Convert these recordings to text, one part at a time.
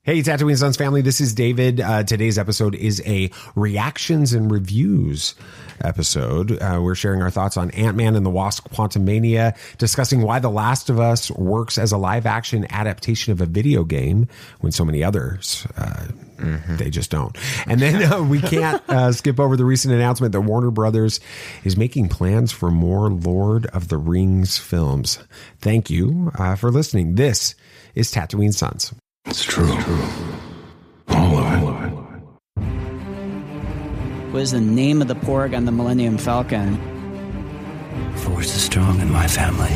Hey, Tatooine Sons family, this is David. Today's episode is a reactions and reviews episode. We're sharing our thoughts on Ant-Man and the Wasp: Quantumania, discussing why The Last of Us works as a live-action adaptation of a video game when so many others, they just don't. And then we can't skip over the recent announcement that Warner Brothers is making plans for more Lord of the Rings films. Thank you for listening. This is Tatooine Sons. It's true. All of it. What is the name of the porg on the Millennium Falcon? Force is strong in my family.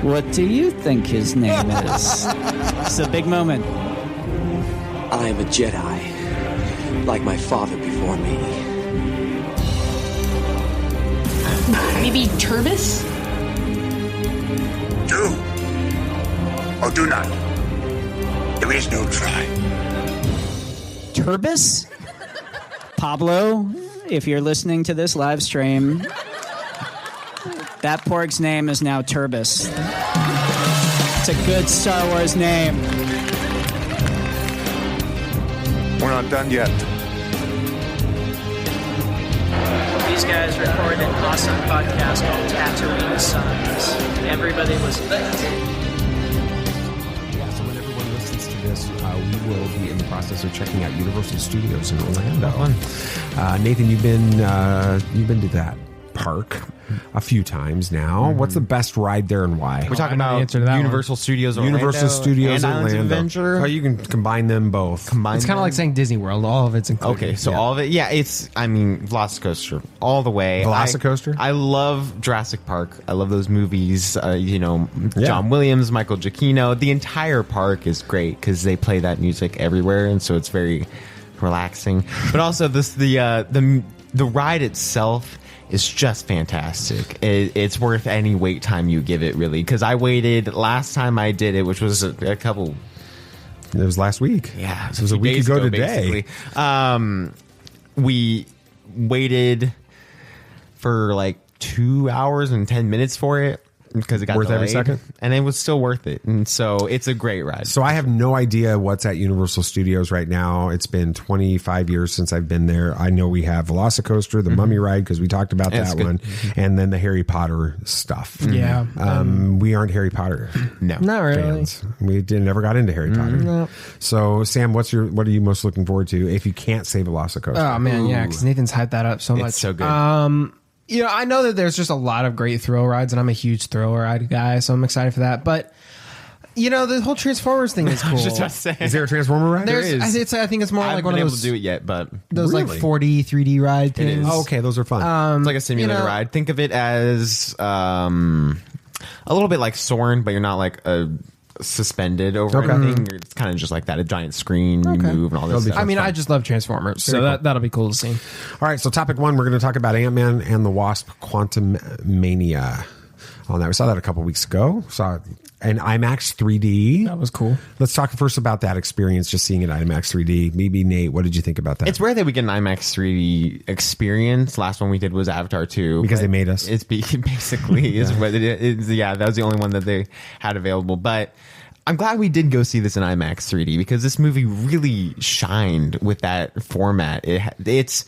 What do you think his name is? It's a big moment. I am a Jedi, like my father before me. Maybe Turbis? Do or do not. There is no try. Turbis? Pablo, if you're listening to this live stream, that porg's name is now Turbis. It's a good Star Wars name. We're not done yet. These guys recorded an awesome podcast called Tatooine Sons. Everybody listen to it. Yeah, so when everyone listens to this, we will be in the process of checking out Universal Studios in Orlando. Nathan, you've been to that park a few times now. What's the best ride there and why? We're talking about Universal Studios Orlando Universal Studios and Islands of Orlando. Adventure. Oh, you can combine them both. It's kind of like saying Disney World. All of it's included. Okay, so all of it. Yeah, it's, I mean, Velocicoaster all the way. Velocicoaster? I love Jurassic Park. I love those movies. John Williams, Michael Giacchino. The entire park is great because they play that music everywhere, and so it's very relaxing. But also the ride itself is just fantastic. It's worth any wait time you give it, really. Because I waited last time I did it, which was a couple. It was last week. Yeah, it was a week ago today. Basically. We waited for like 2 hours and 10 minutes for it because it got worth delayed, every second, and it was still worth it. And so it's a great ride. So I have no idea what's at Universal Studios right now. It's been 25 years since I've been there. I know we have Velocicoaster, the Mummy ride, because we talked about that one, and then the Harry Potter stuff. Yeah. We aren't Harry Potter. No, not really. Fans. We never got into Harry Potter. No. So Sam, what are you most looking forward to if you can't say Velocicoaster? Oh man, yeah, because Nathan's hyped that up so much. It's so good. You know, I know that there's just a lot of great thrill rides, and I'm a huge thrill ride guy, so I'm excited for that. But you know, the whole Transformers thing is cool. Just about to say. Is there a Transformer ride? There's, There is. I think it's more like one of those. Able to do it yet, but those Really? like 4D, 3D ride It is. things. Oh, okay, those are fun. it's like a simulator ride. Think of it as a little bit like Soarin', but you're not like suspended over anything. It's kind of just like that, a giant screen, you move and all this stuff. I mean, I just love Transformers, so that'll be cool to see. All right, so topic one, we're going to talk about Ant-Man and the Wasp: Quantumania. On that, we saw that a couple weeks ago. Saw an IMAX 3D. That was cool. Let's talk first about that experience, just seeing it IMAX 3D. Maybe Nate, what did you think about that? It's rare that we get an IMAX 3D experience. Last one we did was Avatar 2. Because they made us. It's basically is what it is. Yeah, that was the only one that they had available. But I'm glad we did go see this in IMAX 3D because this movie really shined with that format. It's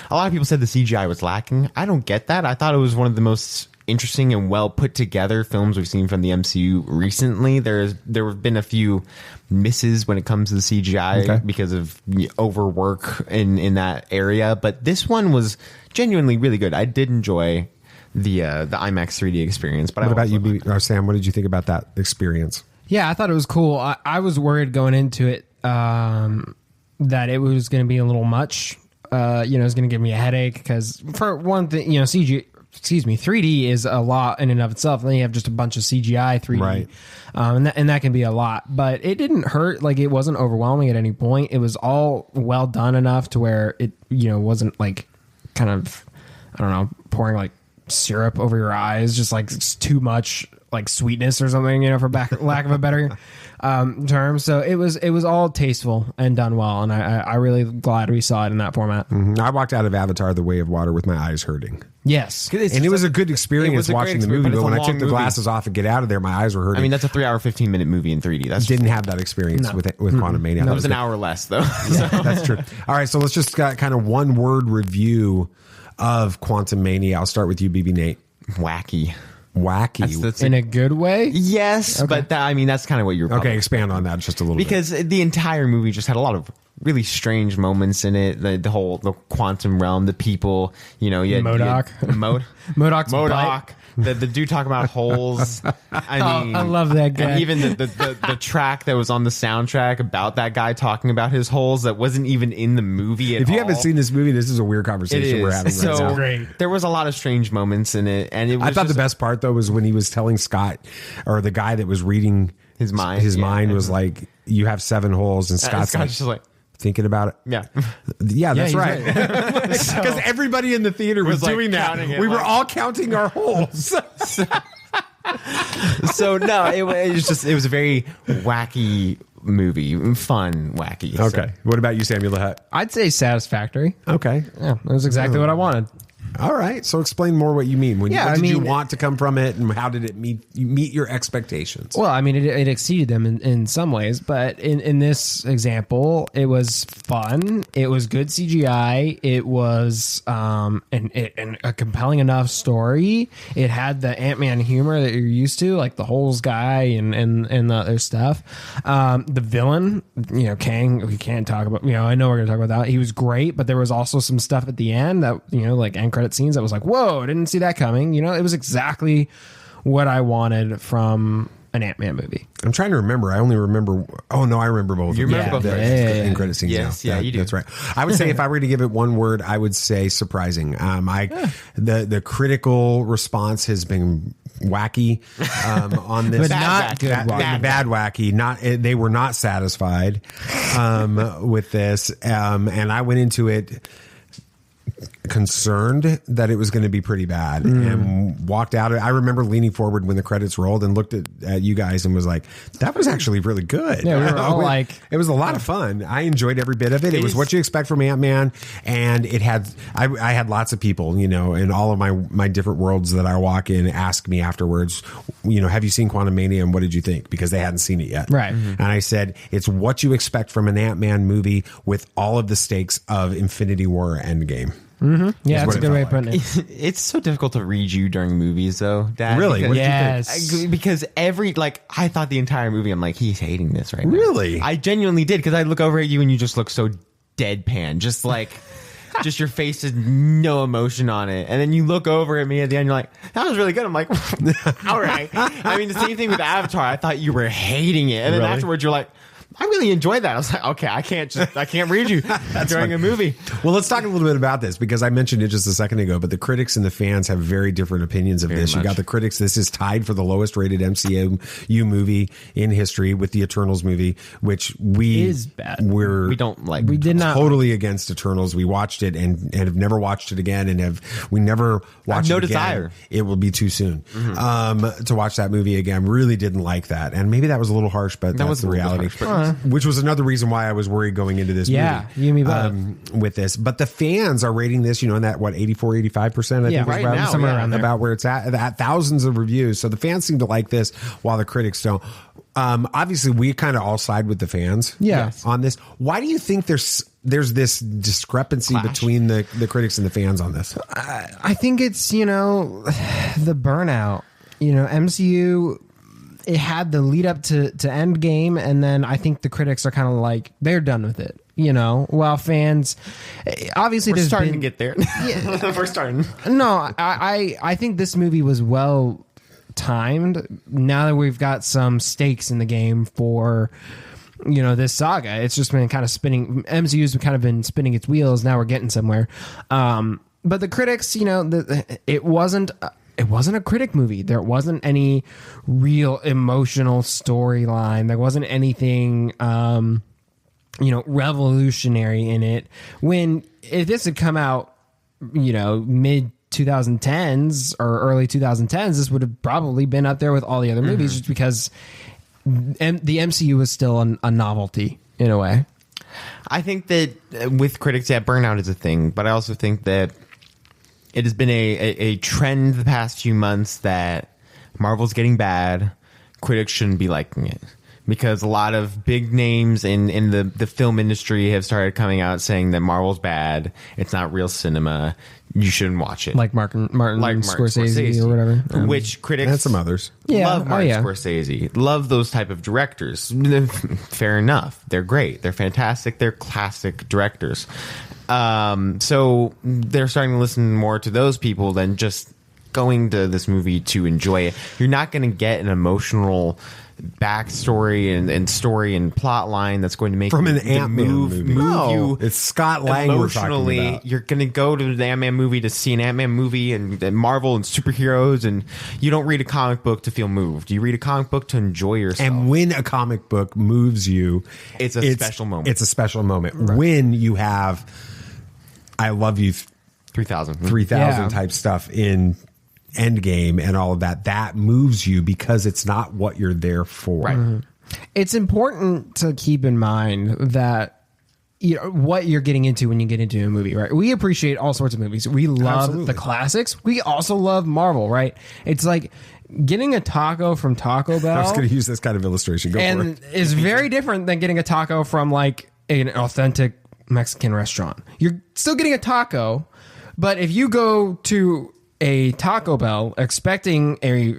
a lot of people said the CGI was lacking. I don't get that. I thought it was one of the most interesting and well put together films we've seen from the MCU recently. There have been a few misses when it comes to the CGI because of overwork in that area, but this one was genuinely really good. I did enjoy the IMAX 3D experience. But what about you, Sam? What did you think about that experience? Yeah, I thought it was cool. I was worried going into it that it was going to be a little much. It was going to give me a headache because, for one thing, 3D is a lot in and of itself. And then you have just a bunch of CGI 3D, right? And that can be a lot. But it didn't hurt. Like, it wasn't overwhelming at any point. It was all well done enough to where it wasn't like kind of, I don't know, pouring like syrup over your eyes, just like it's too much like sweetness or something, for lack of a better term. So it was all tasteful and done well, and I really glad we saw it in that format. I walked out of Avatar: The Way of Water with my eyes hurting. Yes, And it was a good experience watching the movie, but when I took the glasses off and get out of there, my eyes were hurting. I mean, that's a 3 hour, 15-minute movie in 3D. That's didn't have that experience with Quantumania. That was an hour less, though. Yeah, that's true. All right, so let's just got kind of one word review of Quantumania. I'll start with you, BB Nate. Wacky. Wacky. in a good way. Yes, but that's kind of what you're Okay, expand on that just a little because the entire movie just had a lot of really strange moments in it. The quantum realm, the people, you had MODOK's MODOK. The dude talking about holes. I mean, I love that guy. And even the track that was on the soundtrack about that guy talking about his holes that wasn't even in the movie at all. If you haven't seen this movie, this is a weird conversation we're having right now. Great. There was a lot of strange moments in it, and I thought the best part though was when he was telling Scott, or the guy that was reading his mind. His mind was like, "You have 7 holes," and Scott's just like thinking about it. Yeah, that's right. Because everybody in the theater was doing that. We were all counting our holes. So no, it was a very wacky movie, fun, wacky. Okay, what about you, Samuel the Hutt? I'd say satisfactory. Okay, Yeah, that was exactly what I wanted. all right. So explain more what you mean. What did you mean, want to come from it, and how did it meet your expectations? Well, I mean, it exceeded them in some ways, but in this example, it was fun. It was good CGI. It was and a compelling enough story. It had the Ant-Man humor that you're used to, like the holes guy and the other stuff. The villain, Kang, we can't talk about. I know we're going to talk about that. He was great, but there was also some stuff at the end that like end credit scenes that was like, whoa, I didn't see that coming. It was exactly what I wanted from an Ant-Man movie. I'm trying to remember. I only remember. Oh no, I remember both. You remember both the end credit scenes. Yes, you do. That's right. I would say if I were to give it one word, I would say surprising. The critical response has been wacky on this, but not good. Bad wacky. Not they were not satisfied with this, and I went into it concerned that it was going to be pretty bad and walked out. I remember leaning forward when the credits rolled and looked at you guys and was like, that was actually really good. Yeah, we were all like, it was a lot of fun. I enjoyed every bit of it. It was what you expect from Ant-Man, and it had I had lots of people, in all of my different worlds that I walk in ask me afterwards, have you seen Quantumania and what did you think? Because they hadn't seen it yet. Right. And I said, it's what you expect from an Ant-Man movie with all of the stakes of Infinity War Endgame. Mm-hmm. Yeah, that's a good way of putting it. It's so difficult to read you during movies, though, Dad. Really? Because, yes. Because I thought the entire movie, I'm like, he's hating this right now. Really? I genuinely did, because I look over at you and you just look so deadpan, just like, just your face has no emotion on it. And then you look over at me at the end, you're like, that was really good. I'm like, all right. I mean, the same thing with Avatar. I thought you were hating it. And then afterwards, you're like, I really enjoyed that. I was like, okay, I can't read you during a movie. Well, let's talk a little bit about this, because I mentioned it just a second ago, but the critics and the fans have very different opinions of this. You got the critics. This is tied for the lowest rated MCU movie in history with the Eternals movie, which is bad. We don't like. We did not totally against Eternals. We watched it and have never watched it again, and we never watched it again. Desire. It will be too soon to watch that movie again. Really didn't like that, and maybe that was a little harsh, but that's the reality. Which was another reason why I was worried going into this movie. Yeah, you and me both. With this. But the fans are rating this, in that, 84-85%, I think, right now, somewhere around there. About where it's at thousands of reviews. So the fans seem to like this, while the critics don't. Obviously, we kind of all side with the fans on this. Why do you think there's this discrepancy between the critics and the fans on this? I think it's, the burnout. MCU... It had the lead up to Endgame, and then I think the critics are kind of like, they're done with it, while fans, obviously we're starting to get there. Yeah. We're starting. No, I think this movie was well timed. Now that we've got some stakes in the game for this saga, it's just been kind of spinning. MCU's kind of been spinning its wheels. Now we're getting somewhere. But the critics, it wasn't a critic movie. There wasn't any real emotional storyline. There wasn't anything, revolutionary in it. If this had come out, mid 2010s or early 2010s, this would have probably been up there with all the other movies, just because the MCU was still a novelty in a way. I think that with critics, burnout is a thing, but I also think that it has been a trend the past few months that Marvel's getting bad. Critics shouldn't be liking it, because a lot of big names in the film industry have started coming out saying that Marvel's bad. It's not real cinema. You shouldn't watch it. Like Martin Scorsese or whatever. Which critics And some others. love Martin Scorsese. Love those type of directors. Fair enough. They're great. They're fantastic. They're classic directors. So they're starting to listen more to those people than just going to this movie to enjoy it. You're not going to get an emotional backstory and story and plot line that's going to make From an the Ant-Man movie. move you. It's Scott Lang we're talking Emotionally, about. you're going to go to the Ant-Man movie to see an Ant-Man movie and Marvel and superheroes, and you don't read a comic book to feel moved. You read a comic book to enjoy yourself. And when a comic book moves you, It's a special moment. It's a special moment. When you have I Love You 3,000 Yeah. type stuff in Endgame and all of that moves you because it's not what you're there for. Right. It's important to keep in mind that what you're getting into when you get into a movie, right? We appreciate all sorts of movies. We love Absolutely. the classics. We also love Marvel, right? It's like getting a taco from Taco Bell. I was going to use this kind of illustration. Go for and it. is very different than getting a taco from like an authentic Mexican restaurant. You're still getting a taco, but if you go to a Taco Bell expecting a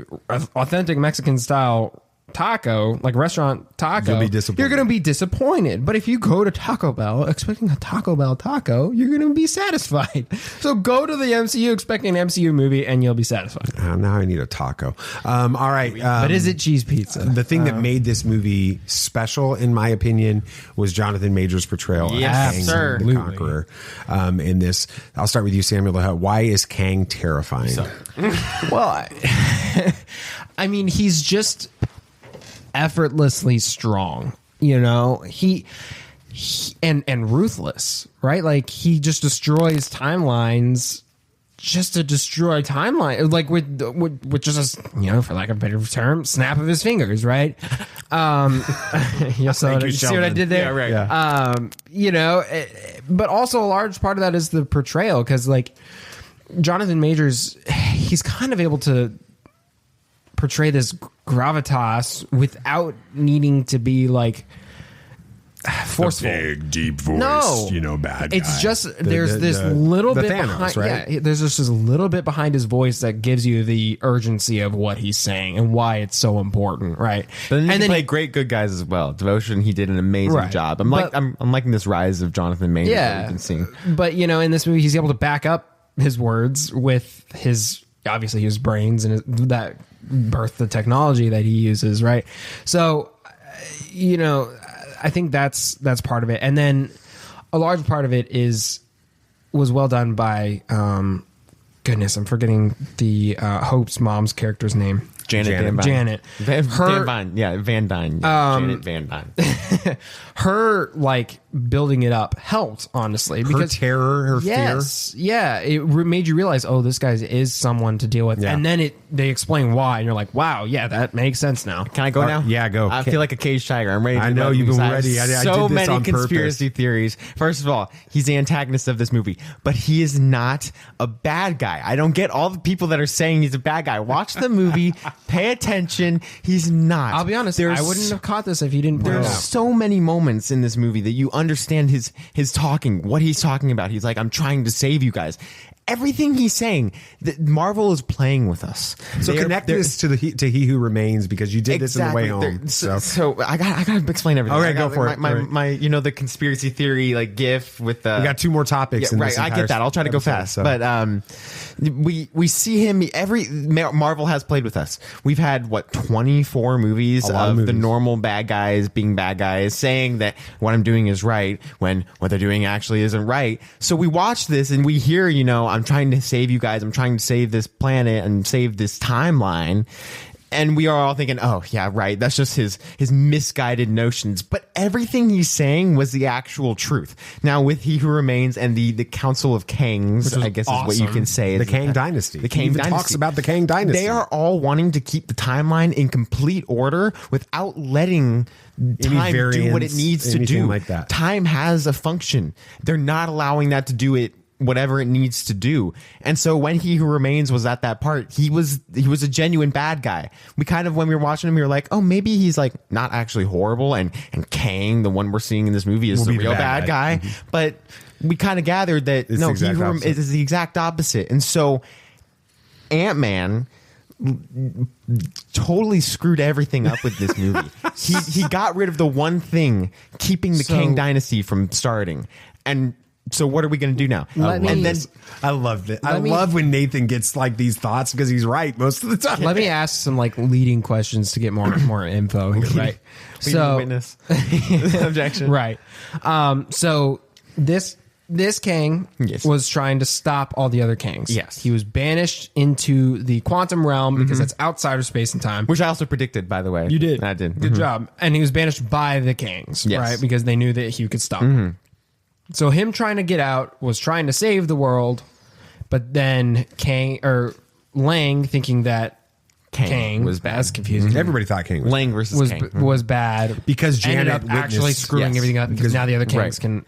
authentic Mexican style taco, like restaurant taco, You'll be disappointed. you're going to be disappointed. But if you go to Taco Bell expecting a Taco Bell taco, you're going to be satisfied. So go to the MCU expecting an MCU movie and you'll be satisfied. Now I need a taco. All right. But is it cheese pizza? The thing that made this movie special, in my opinion, was Jonathan Major's portrayal Yes, of Kang sir. the Conqueror. In this, I'll start with you, Samuel. Why is Kang terrifying? Well, I mean, he's just effortlessly strong, he and ruthless, right? Like he just destroys timelines just to destroy timeline, like with just a, for lack of a better term, snap of his fingers, right? You see what I did there? Yeah, right. Yeah. But also a large part of that is the portrayal, because like Jonathan Majors, he's kind of able to portray this gravitas without needing to be like forceful. Big, deep voice, No. bad guy. It's just there's this little the bit Thanos, behind, right? yeah, there's just this little bit behind his voice that gives you the urgency of what he's saying and why it's so important, right? But then and he played great good guys as well. Devotion, he did an amazing Right. job. I'm liking this rise of Jonathan Majors that we've been seeing. But in this movie, he's able to back up his words with obviously his brains and that birth the technology that he uses, right? So, I think that's part of it, and then a large part of it was well done by goodness, I'm forgetting the Hope's mom's character's name. Janet. Van Dyne. Janet Van Dyne. Her like building it up helped, honestly, because her terror, her fear. Yeah, it made you realize, oh, this guy is someone to deal with, and then they explain why, and you're like, wow, yeah, that makes sense now. Can I go now? Yeah, go. I feel like a caged tiger. I'm ready. I know you've been ready. I so did this many on conspiracy theories. First of all, he's the antagonist of this movie, but he is not a bad guy. I don't get all the people that are saying he's a bad guy. Watch the movie. Pay attention. He's not. I'll be honest. I wouldn't have caught this if you didn't. There's so many moments in this movie that you understand his talking, what he's talking about. He's like, I'm trying to save you guys. Everything he's saying, Marvel is playing with us. So connect this to He Who Remains, because you did this in the way home. So I gotta explain everything. Okay, go for it. My the conspiracy theory like GIF with the. We got two more topics. Yeah, right, I get that. I'll try to go fast, but we see him. Marvel has played with us. We've had 24 movies of the normal bad guys being bad guys, saying that what I'm doing is right when what they're doing actually isn't right. So we watch this and we hear, I'm trying to save you guys. I'm trying to save this planet and save this timeline. And we are all thinking, oh, yeah, right. That's just his misguided notions. But everything he's saying was the actual truth. Now, with He Who Remains and the Council of Kangs, I guess is what you can say. The Kang Dynasty. The Kang Dynasty. Talks about the Kang Dynasty. They are all wanting to keep the timeline in complete order without letting time do what it needs to do. Like that. Time has a function. They're not allowing that to do it whatever it needs to do. And so when He Who Remains was at that part, he was a genuine bad guy. We kind of, when we were watching him, we were like, oh, maybe he's like not actually horrible, and Kang, the one we're seeing in this movie, is the real bad guy. But we kind of gathered that no, He Who Remains is the exact opposite. And so Ant-Man totally screwed everything up with this movie. he got rid of the one thing keeping the Kang Dynasty from starting. And so what are we going to do now? I loved it. I love when Nathan gets like these thoughts because he's right most of the time. Let me ask some like leading questions to get more info here, right? So witness objection, right? So this Kang was trying to stop all the other Kangs. Yes, he was banished into the quantum realm because that's outside of space and time, which I also predicted, by the way. You did. I did. Good job. And he was banished by the Kangs, right? Because they knew that he could stop him. So him trying to get out was trying to save the world, but then Lang thinking that Kang was bad. That's confusing. Everybody thought Kang was Lang versus Kang was bad because Janet ended up actually screwing everything up because now the other Kangs can.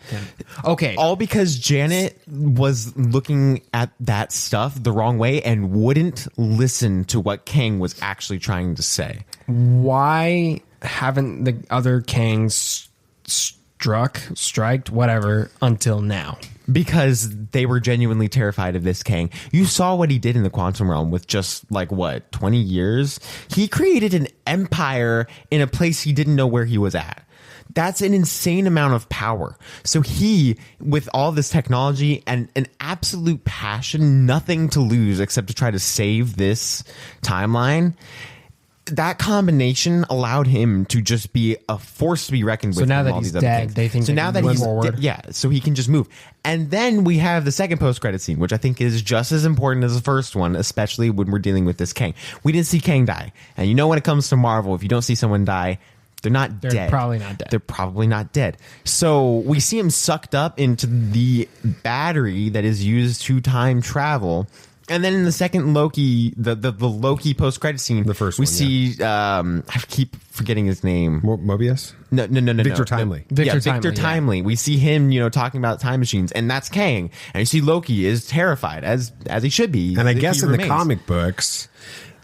Okay, all because Janet was looking at that stuff the wrong way and wouldn't listen to what Kang was actually trying to say. Why haven't the other Kangs striked, whatever, until now? Because they were genuinely terrified of this Kang. You saw what he did in the quantum realm with just like 20 years. He created an empire in a place he didn't know where he was at. That's an insane amount of power. So he, with all this technology and an absolute passion, nothing to lose except to try to save this timeline, that combination allowed him to just be a force to be reckoned with. So now that he's dead, they think so now that he's dead, so he can just move. And then we have the second post-credit scene, which I think is just as important as the first one, especially when we're dealing with this Kang. We didn't see Kang die, and you know when it comes to Marvel, if you don't see someone die, they're dead. They're probably not dead. They're probably not dead. So we see him sucked up into the battery that is used to time travel. And then in the second Loki, the Loki post-credit scene, the first we one, see, I keep forgetting his name. Mobius? No. Victor Timely. Victor Timely. We see him, talking about time machines, and that's Kang. And you see Loki is terrified, as he should be. And I guess in the comic books,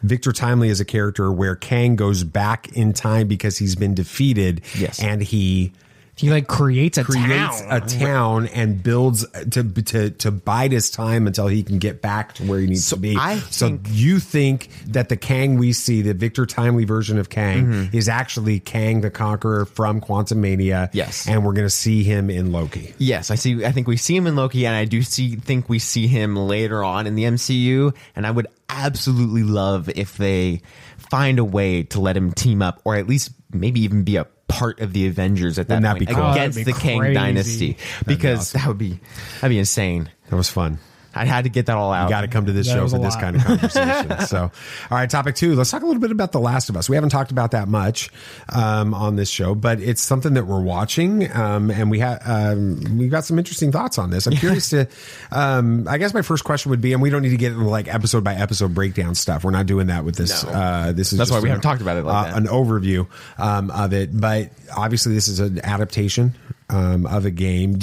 Victor Timely is a character where Kang goes back in time because he's been defeated. Yes. And he like creates a town and builds to bide his time until he can get back to where he needs to be. So you think that the Kang we see, the Victor Timely version of Kang, is actually Kang the Conqueror from Quantumania? Yes. And we're going to see him in Loki. Yes, I think we see him in Loki, and I do think we see him later on in the MCU, and I would absolutely love if they find a way to let him team up, or at least maybe even be a part of the Avengers at that point against the Kang Dynasty, because that'd be insane. That was fun. I had to get that all out. You got to come to this show for this kind of conversation. So, all right, topic 2. Let's talk a little bit about The Last of Us. We haven't talked about that much on this show, but it's something that we're watching, and we've got some interesting thoughts on this. I'm curious to. I guess my first question would be, and we don't need to get into like episode by episode breakdown stuff. We're not doing that with this. No. This is that's why we haven't talked about it like that. An overview of it, but obviously this is an adaptation of a game.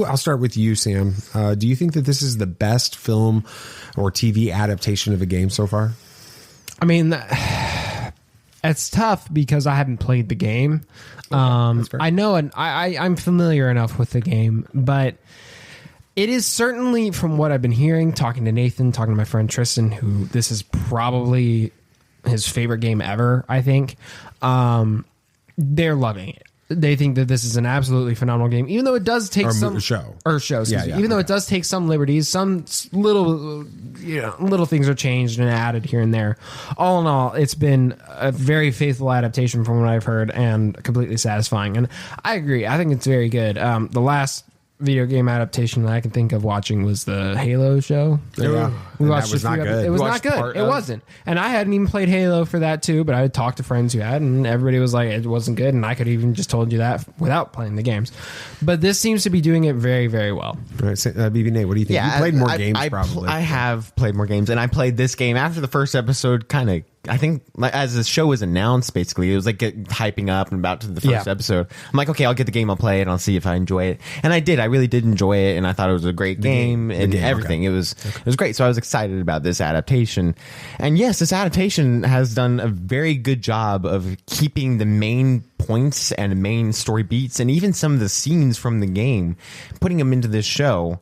I'll start with you, Sam. Do you think that this is the best film or TV adaptation of a game so far? I mean, it's tough because I haven't played the game. I know, and I'm familiar enough with the game, but it is certainly, from what I've been hearing, talking to Nathan, talking to my friend Tristan, who this is probably his favorite game ever, I think. They're loving it. They think that this is an absolutely phenomenal game, even though it does take some show. Even though it does take some liberties, some little things are changed and added here and there. All in all, it's been a very faithful adaptation from what I've heard, and completely satisfying. And I agree. I think it's very good. The last video game adaptation that I can think of watching was the Halo show. Yeah. We And watched that was a few not good. It was You not watched good. part It of- wasn't. And I hadn't even played Halo for that too, but I had talked to friends who had, and everybody was like, it wasn't good. And I could even just told you that without playing the games. But this seems to be doing it very, very well. All right, so, BB Nate, what do you think? You played more games, probably. I have played more games, and I played this game after the first episode. Kind of, I think, like, as the show was announced, basically, it was like hyping up and about to the first episode. I'm like, okay, I'll get the game, I'll play it, and I'll see if I enjoy it. And I did. I really did enjoy it, and I thought it was a great game and everything. Okay. It was great. So I was excited about this adaptation. And yes, this adaptation has done a very good job of keeping the main points and main story beats and even some of the scenes from the game, putting them into this show,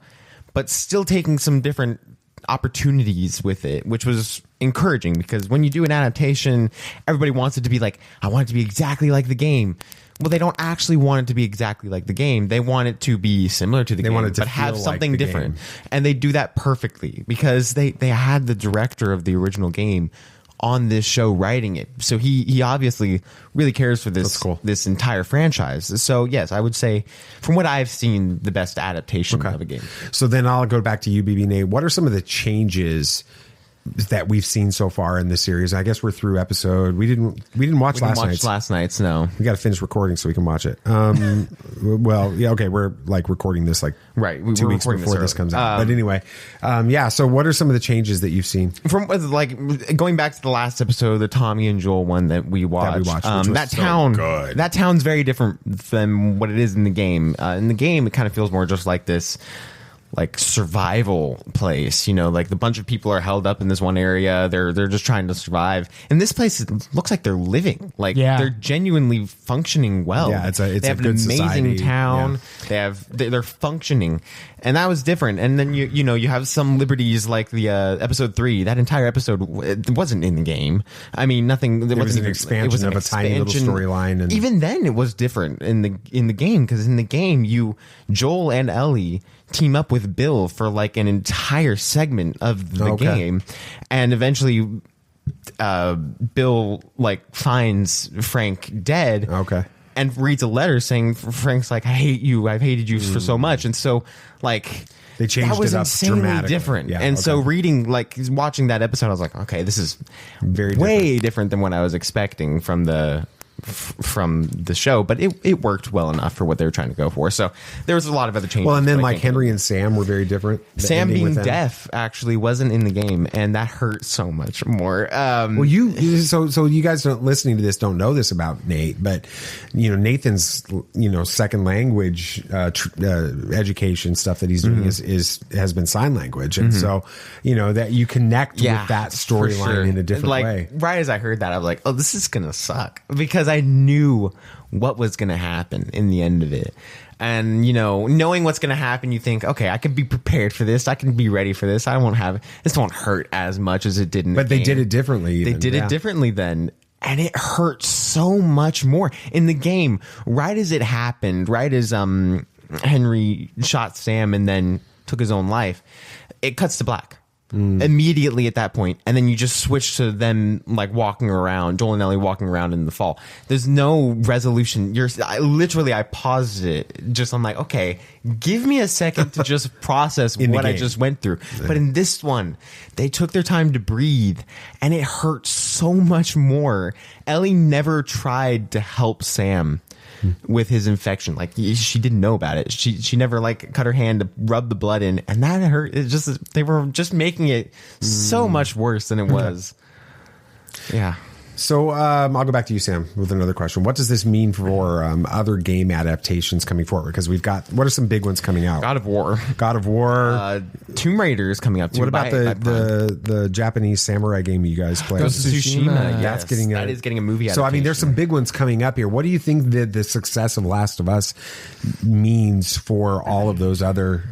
but still taking some different opportunities with it, which was encouraging, because when you do an adaptation, everybody wants it to be like, I want it to be exactly like the game. Well, they don't actually want it to be exactly like the game. They want it to be similar to the game, want it to but have feel something like the different. game. And they do that perfectly, because they had the director of the original game on this show writing it. So he obviously really cares for this entire franchise. So yes, I would say from what I've seen, the best adaptation of a game. So then I'll go back to you, BB Nate. What are some of the changes that we've seen so far in the series? I guess we're through episode. We didn't watch last night's. No. We got to finish recording so we can watch it. Well, yeah, okay. We're like recording this like right 2 weeks before this comes out. But anyway, yeah. So what are some of the changes that you've seen from like going back to the last episode, the Tommy and Joel one that we watched? which was that so town, good. that town's very different than what it is in the game. In the game, it kind of feels more just like this, like survival place, you know, like the bunch of people are held up in this one area. They're just trying to survive. In this place, it looks like they're living, like they're genuinely functioning well. Yeah, they have a good an amazing society. town. Yeah. They're functioning, and that was different. And then you know you have some liberties like the episode 3. That entire episode it wasn't in the game. I mean, nothing. It was an expansion of a tiny little storyline, and even then it was different in the game, because in the game Joel and Ellie team up with Bill for like an entire segment of the game, and eventually Bill like finds Frank dead, and reads a letter saying Frank's like, I hate you, I've hated you for so much. And so like they changed that was it up insanely dramatically. different. Yeah, and so watching that episode, I was like, okay, this is way different than what I was expecting from the show, but it worked well enough for what they were trying to go for. So there was a lot of other changes. Well, and then like Henry and Sam were very different. Sam being deaf actually wasn't in the game, and that hurt so much more. Well, so you guys listening to this don't know this about Nate, but you know Nathan's second language education stuff that he's doing has been sign language, and so you know that you connect with that storyline in a different way. Right as I heard that, I was like, oh, this is gonna suck, because I knew what was going to happen in the end of it. And, you know, knowing what's going to happen, you think, okay, I can be prepared for this. I can be ready for this. This won't hurt as much as it did in the game. But they did it differently. They did it differently then. And it hurt so much more in the game. Right as it happened, right as Henry shot Sam and then took his own life, it cuts to black. Immediately at that point, and then you just switch to them like walking around, Joel and Ellie walking around in the fall. There's no resolution. I paused it. I'm like, okay, give me a second to just process what I just went through. Yeah. But in this one, they took their time to breathe, and it hurt so much more. Ellie never tried to help Sam with his infection. Like, she didn't know about it. She never like cut her hand to rub the blood in, and that hurt. They were just making it so much worse than it was. Yeah. So I'll go back to you, Sam, with another question. What does this mean for other game adaptations coming forward? Because what are some big ones coming out? God of War. Tomb Raider is coming out too. What about the Japanese samurai game you guys play? Ghost of Tsushima. Yes. That is getting a movie adaptation. So, I mean, there's some big ones coming up here. What do you think that the success of Last of Us means for all of those other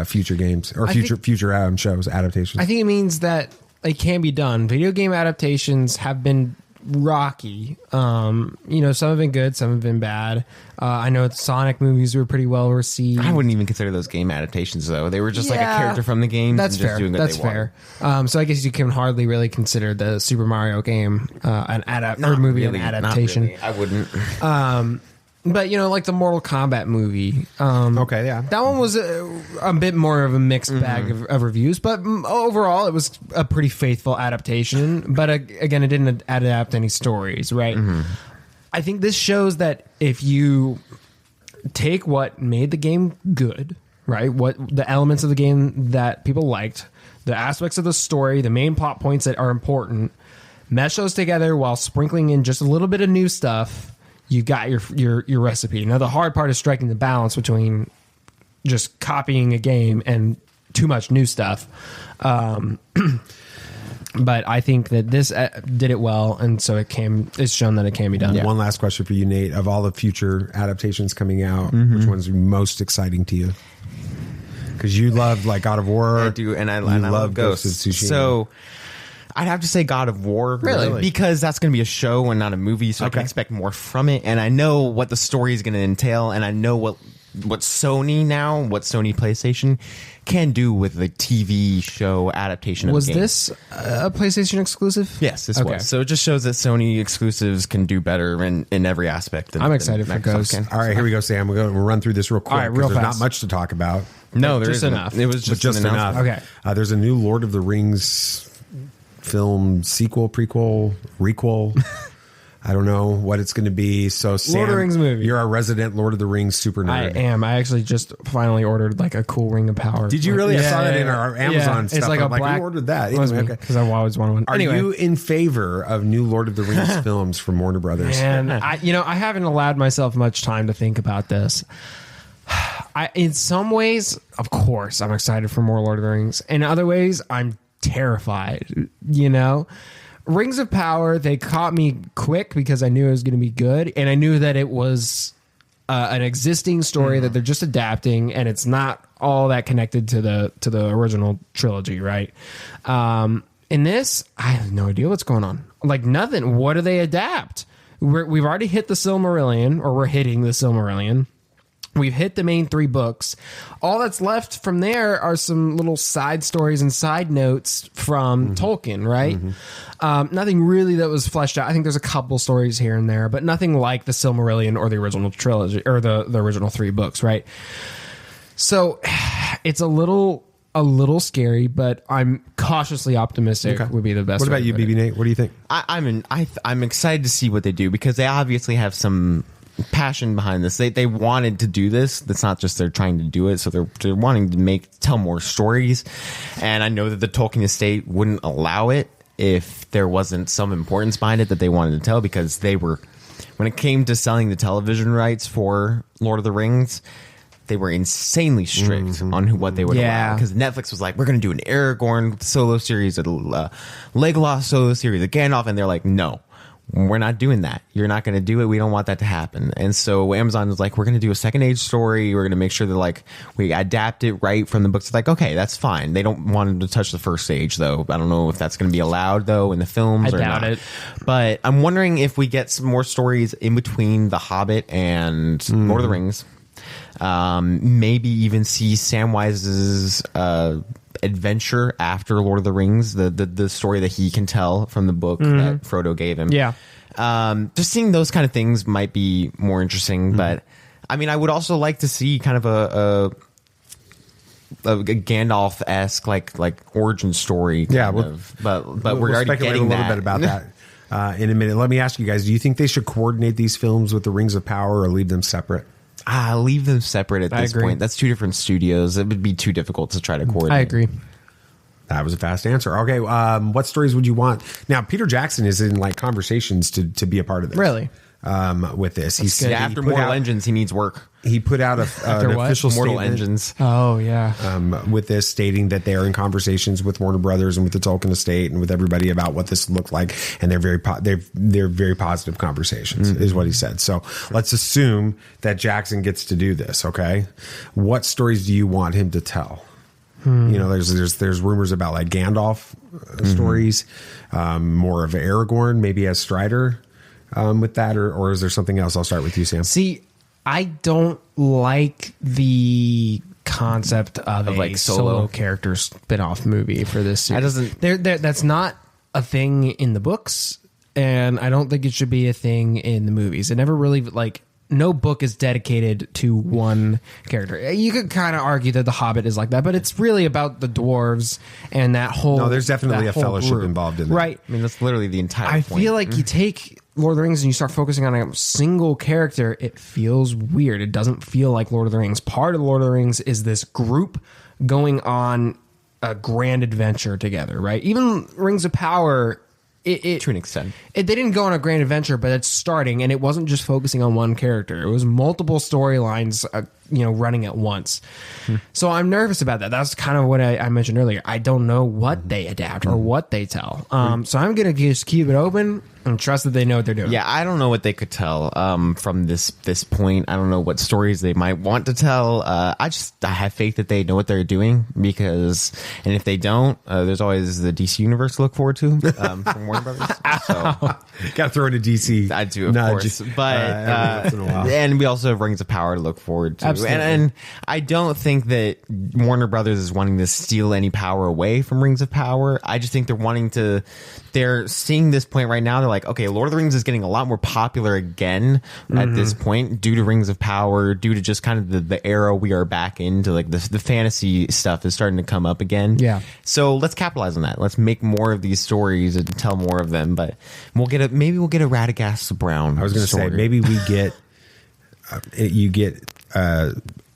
future games or future shows, adaptations? I think it means that it can be done. Video game adaptations have been rocky. Some have been good, some have been bad. I know Sonic movies were pretty well received. I wouldn't even consider those game adaptations, though. They were just like a character from the game. That's and just fair. Doing what That's they fair. Want. So I guess you can hardly really consider the Super Mario game an adaptation. Not really. I wouldn't. But like the Mortal Kombat movie. Okay, yeah. That one was a bit more of a mixed bag of reviews, but overall it was a pretty faithful adaptation. But again, it didn't adapt any stories, right? I think this shows that if you take what made the game good, right, what the elements of the game that people liked, the aspects of the story, the main plot points that are important, mesh those together while sprinkling in just a little bit of new stuff, you've got your recipe. Now, the hard part is striking the balance between just copying a game and too much new stuff. But I think that this did it well, and so it's shown that it can be done. One last question for you, Nate. Of all the future adaptations coming out, which one's most exciting to you? Because you love like God of War. I do, and I love Ghost of Tsushima. So I'd have to say God of War, really, because that's going to be a show and not a movie, so I can expect more from it. And I know what the story is going to entail, and I know what Sony PlayStation can do with the TV show adaptation of the game. Was this a PlayStation exclusive? Yes, this was. So it just shows that Sony exclusives can do better in every aspect. I'm excited for Ghost. All right, here we go, Sam. We'll run through this real quick. All right, real there's fast. not much to talk about. No, there just isn't. enough. It was just enough. Okay. There's a new Lord of the Rings film sequel, prequel, requel. I don't know what it's going to be. So, Sam, Lord of the Rings movie. You're our resident Lord of the Rings super nerd. I am. I actually just finally ordered like a cool Ring of Power. Did you really? I saw that in our Amazon stuff. It's like a black. who ordered that? Because Anyway, I always wanted one. Are you in favor of new Lord of the Rings films from Warner Brothers? And I haven't allowed myself much time to think about this. In some ways, of course, I'm excited for more Lord of the Rings. In other ways, I'm terrified. Rings of Power, they caught me quick because I knew it was going to be good, and I knew that it was an existing story that they're just adapting, and it's not all that connected to the original trilogy, right? In this, I have no idea what's going on. Like nothing. What do they adapt? We've already hit the Silmarillion, or we're hitting the Silmarillion. We've hit the main 3 books. All that's left from there are some little side stories and side notes from Tolkien, right? Nothing really that was fleshed out. I think there's a couple stories here and there, but nothing like the Silmarillion or the original trilogy or the original 3 books, right? So it's a little scary, but I'm cautiously optimistic would be the best. What about you, BB Nate? What do you think? I'm excited to see what they do, because they obviously have some passion behind this. They wanted to do this. That's not just they're trying to do it. So they're wanting to tell more stories. And I know that the Tolkien estate wouldn't allow it if there wasn't some importance behind it that they wanted to tell, because they were, when it came to selling the television rights for Lord of the Rings, they were insanely strict on what they would allow. Because Netflix was like, we're going to do an Aragorn solo series, a Legolas solo series, a Gandalf, and they're like, no, we're not doing that. You're not going to do it. We don't want that to happen. And so Amazon was like, we're going to do a second age story. We're going to make sure that like we adapt it right from the books. It's like, okay, that's fine. They don't want them to touch the first age though. I don't know if that's going to be allowed though in the films. I or doubt not. it. But I'm wondering if we get some more stories in between The Hobbit and Lord of the Rings. Maybe even see Samwise's adventure after Lord of the Rings, the story that he can tell from the book that Frodo gave him. Yeah. Just seeing those kind of things might be more interesting. But I mean, I would also like to see kind of a Gandalf-esque like origin story. But we're already getting a little bit about that in a minute. Let me ask you guys: do you think they should coordinate these films with the Rings of Power or leave them separate? Leave them separate at this point. That's 2 different studios. It would be too difficult to try to coordinate. I agree. That was a fast answer. Okay, what stories would you want? Now, Peter Jackson is in like conversations to be a part of this. Really? With this, after Mortal Engines, he needs work. He put out an official Mortal statement, Engines. Oh yeah. With this, stating that they're in conversations with Warner Brothers and with the Tolkien estate and with everybody about what this looked like, and they're very positive conversations, is what he said. So let's assume that Jackson gets to do this. Okay, what stories do you want him to tell? You know, there's rumors about like Gandalf stories, more of Aragorn, maybe as Strider. With that, or is there something else? I'll start with you, Sam. See, I don't like the concept of a like solo character spin-off movie for this series. That's not a thing in the books, and I don't think it should be a thing in the movies. It never really no book is dedicated to one character. You could kind of argue that The Hobbit is like that, but it's really about the dwarves and that whole. No, there's definitely a fellowship group. Involved in that. Right. I mean, that's literally the entire I point. feel like you take Lord of the Rings and you start focusing on a single character, it feels weird. It doesn't feel like Lord of the Rings. Part of Lord of the Rings is this group going on a grand adventure together, right? Even Rings of Power, to an extent. they didn't go on a grand adventure, but it's starting, and it wasn't just focusing on one character. It was multiple storylines, running at once. So I'm nervous about that. That's kind of what I mentioned earlier. I don't know what they adapt or what they tell. So I'm going to just keep it open and trust that they know what they're doing. Yeah, I don't know what they could tell from this point. I don't know what stories they might want to tell. I have faith that they know what they're doing and if they don't, there's always the DC universe to look forward to from Warner Brothers. So Got to throw in a DC. I do, of nudge, course. But every once in a while. and we also have Rings of Power to look forward to. Absolutely. And I don't think that Warner Brothers is wanting to steal any power away from Rings of Power. I just think they're seeing this point right now. They're like, okay, Lord of the Rings is getting a lot more popular again at this point due to Rings of Power, due to just kind of the era we are back into. Like the fantasy stuff is starting to come up again. Yeah. So let's capitalize on that. Let's make more of these stories and tell more of them. But maybe we'll get a Radagast Brown. I was going to say, maybe we get you get a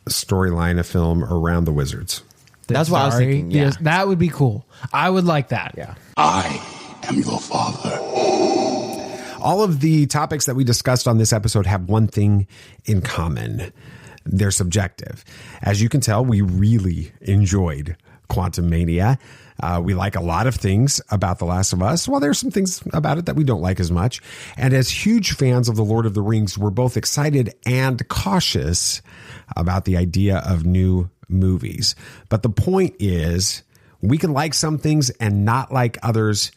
storyline, a film around the wizards. That's what I was thinking. Yeah. Yes, that would be cool. I would like that. Yeah. I am your father. All of the topics that we discussed on this episode have one thing in common. They're subjective. As you can tell, we really enjoyed Quantumania. We like a lot of things about The Last of Us. Well, there's some things about it that we don't like as much. And as huge fans of The Lord of the Rings, we're both excited and cautious about the idea of new movies. But the point is, we can like some things and not like others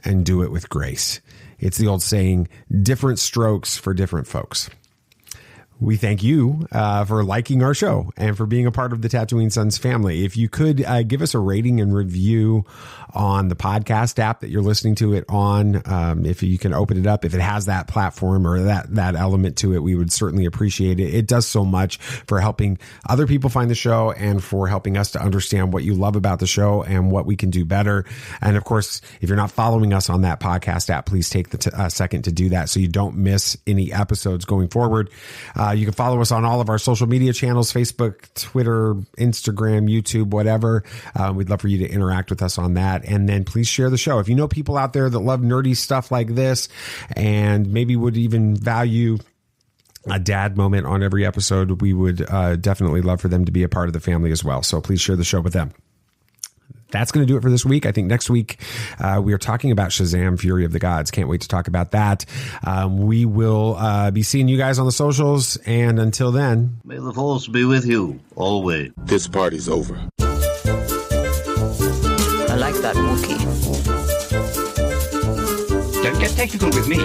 and do it with grace. It's the old saying, different strokes for different folks. We thank you for liking our show and for being a part of the Tatooine Sons family. If you could give us a rating and review on the podcast app that you're listening to it on, if you can open it up, if it has that platform or that element to it, we would certainly appreciate it. It does so much for helping other people find the show and for helping us to understand what you love about the show and what we can do better. And of course, if you're not following us on that podcast app, please take the second to do that so you don't miss any episodes going forward. You can follow us on all of our social media channels, Facebook, Twitter, Instagram, YouTube, whatever. We'd love for you to interact with us on that. And then please share the show. If you know people out there that love nerdy stuff like this and maybe would even value a dad moment on every episode, we would definitely love for them to be a part of the family as well. So please share the show with them. That's going to do it for this week. I think next week we are talking about Shazam! Fury of the Gods. Can't wait to talk about that. We will be seeing you guys on the socials. And until then, may the force be with you always. This party's over. I like that Wookiee. Don't get technical with me.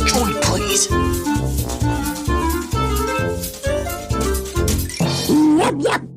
Joy, please. Yep, yep.